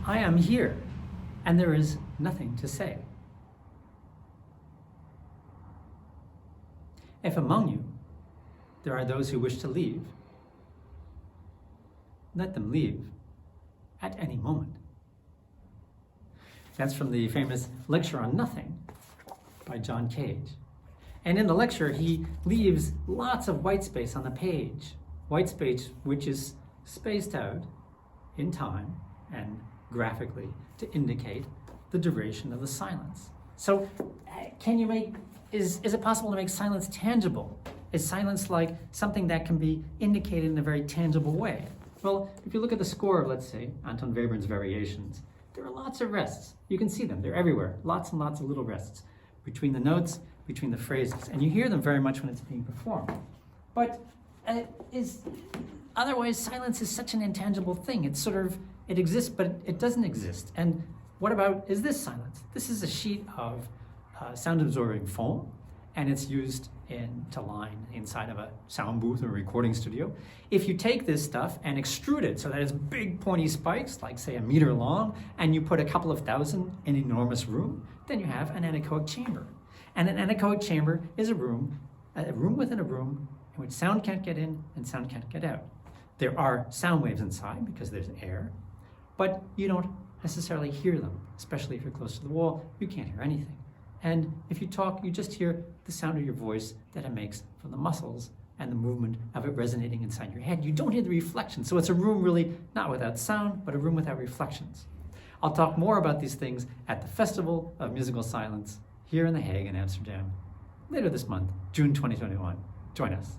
I am here, and there is nothing to say. If among you there are those who wish to leave, let them leave at any moment. That's from the famous Lecture on Nothing by John Cage. And in the lecture, he leaves lots of white space on the page. White space which is spaced out in time and graphically to indicate the duration of the silence. So is it possible to make silence tangible? Is silence like something that can be indicated in a very tangible way? Well, if you look at the score of, let's say, Anton Webern's Variations, there are lots of rests. You can see them, they're everywhere. Lots and lots of little rests between the notes, between the phrases, and you hear them very much when it's being performed. But otherwise, silence is such an intangible thing. It exists, but it doesn't exist. And what about, is this silence? This is a sheet of sound-absorbing foam, and it's used to line inside of a sound booth or a recording studio. If you take this stuff and extrude it so that it's big pointy spikes, like say 1 meter long, and you put a couple of thousand in an enormous room, then you have an anechoic chamber. And an anechoic chamber is a room within a room in which sound can't get in and sound can't get out. There are sound waves inside because there's air, but you don't necessarily hear them, especially if you're close to the wall, you can't hear anything. And if you talk, you just hear the sound of your voice that it makes from the muscles and the movement of it resonating inside your head. You don't hear the reflection. So it's a room really not without sound, but a room without reflections. I'll talk more about these things at the Festival of Musical Silence here in The Hague in Amsterdam later this month, June 2021. Join us.